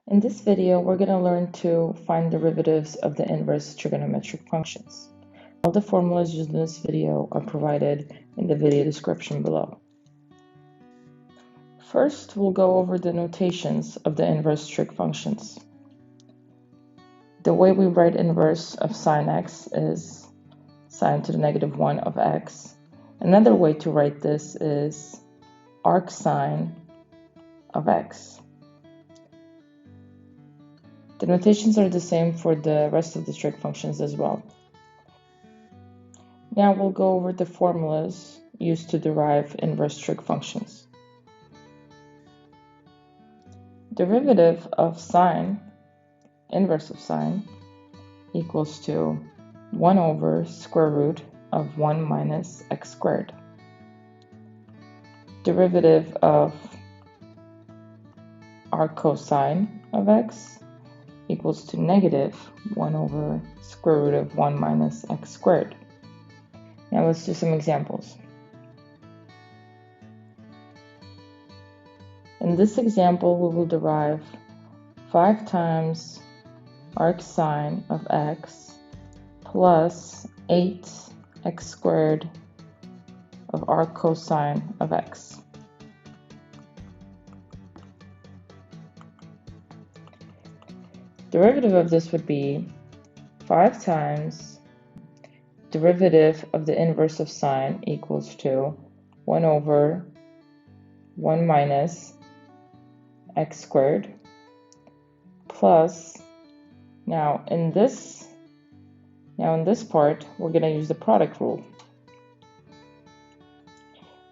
In this video, we're going to learn to find derivatives of the inverse trigonometric functions. All the formulas used in this video are provided in the video description below. First, we'll go over the notations of the inverse trig functions. The way we write inverse of sine x is sine to the negative 1 of x. Another way to write this is arc sine of x. The notations are the same for the rest of the trig functions as well. Now we'll go over the formulas used to derive inverse trig functions. Derivative of sine, inverse of sine, equals to 1 over square root of 1 minus x squared. Derivative of arc cosine of x equals to negative 1 over square root of 1 minus x squared. Now let's do some examples. In this example, we will derive 5 times arc sine of x plus 8x squared of arc cosine of x. Derivative of this would be 5 times derivative of the inverse of sine equals to 1 over 1 minus x squared plus, now in this part, we're going to use the product rule.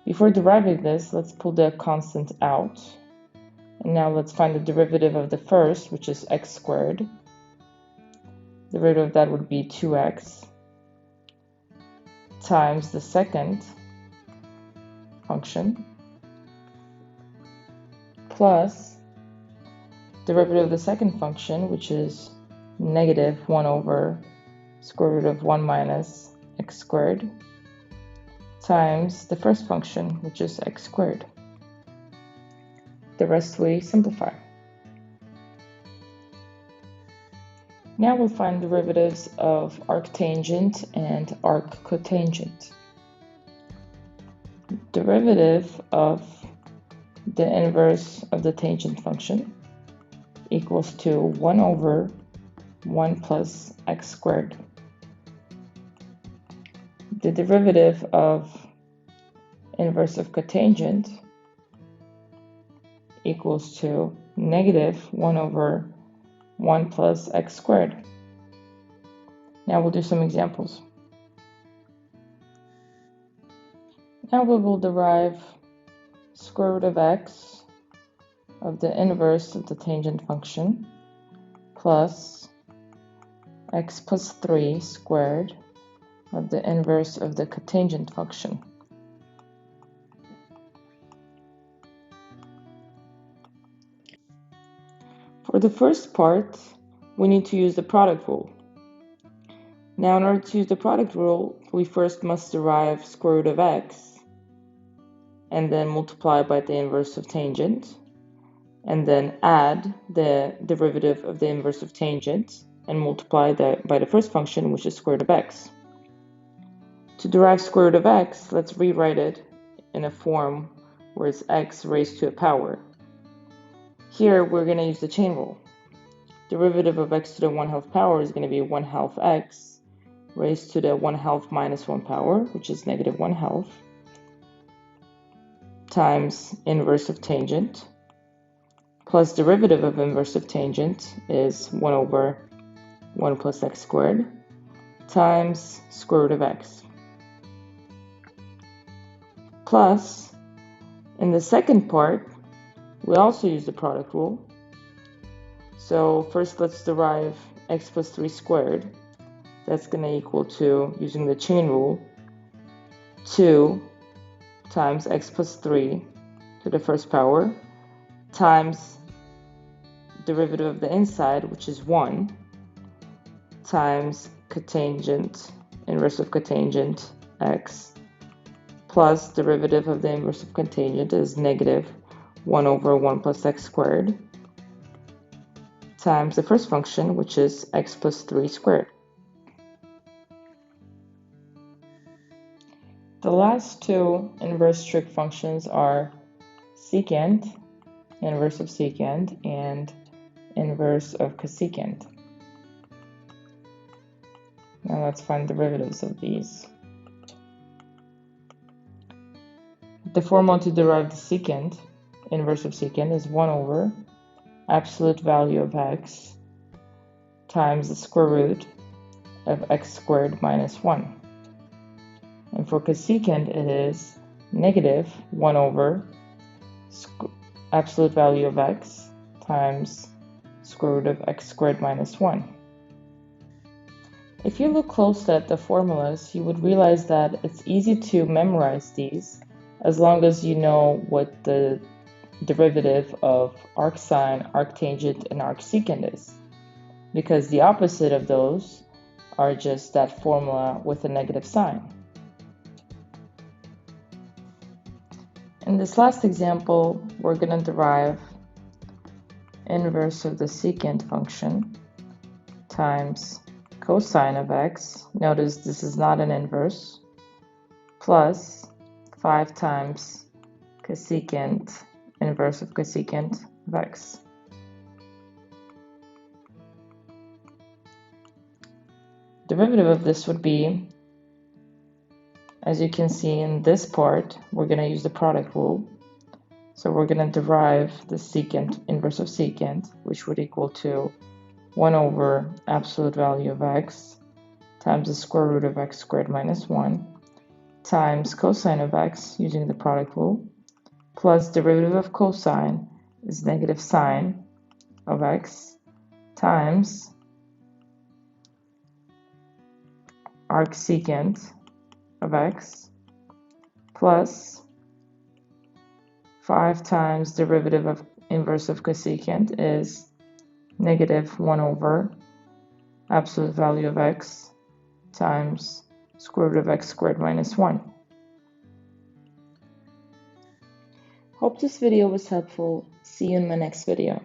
Before deriving this, let's pull the constant out. And now let's find the derivative of the first, which is x squared. The derivative of that would be 2x times the second function plus derivative of the second function, which is negative 1 over square root of 1 minus x squared times the first function, which is x squared. The rest we simplify. Now we'll find derivatives of arctangent and arccotangent. Derivative of the inverse of the tangent function equals to 1 over 1 plus x squared. The derivative of inverse of cotangent equals to negative 1 over 1 plus x squared. Now we'll do some examples. Now we will derive square root of x of the inverse of the tangent function plus x plus 3 squared of the inverse of the cotangent function. For the first part, we need to use the product rule. Now in order to use the product rule, we first must derive square root of x and then multiply by the inverse of tangent, and then add the derivative of the inverse of tangent and multiply that by the first function, which is square root of x. To derive square root of x, let's rewrite it in a form where it's x raised to a power. Here we're going to use the chain rule. Derivative of x to the 1/2 power is going to be 1/2 x raised to the 1/2 minus 1 power, which is negative 1/2, times inverse of tangent, plus derivative of inverse of tangent is 1 over 1 plus x squared, times square root of x. Plus, in the second part, we also use the product rule. So first let's derive x plus 3 squared. That's going to equal to, using the chain rule, 2 times x plus 3 to the first power times derivative of the inside, which is 1, times cotangent, inverse of cotangent, x, plus derivative of the inverse of cotangent is negative 1 over 1 plus x squared, times the first function, which is x plus 3 squared. The last two inverse trig functions are secant, inverse of secant, and inverse of cosecant. Now let's find derivatives of these. The formula to derive the secant, inverse of secant, is 1 over absolute value of x times the square root of x squared minus 1. And for cosecant, it is negative 1 over absolute value of x times square root of x squared minus 1. If you look closely at the formulas, you would realize that it's easy to memorize these as long as you know what the derivative of arcsine, arctangent, and arcsecant is, because the opposite of those are just that formula with a negative sign. In this last example, we're going to derive inverse of the secant function times cosine of x. Notice this is not an inverse, plus 5 times cosecant, inverse of cosecant of x. Derivative of this would be, as you can see in this part, we're going to use the product rule. So we're going to derive the secant, inverse of secant, which would equal to 1 over absolute value of x times the square root of x squared minus 1 times cosine of x using the product rule, plus derivative of cosine is negative sine of x times arcsecant of x plus 5 times derivative of inverse of cosecant is negative 1 over absolute value of x times square root of x squared minus 1. Hope this video was helpful. See you in my next video.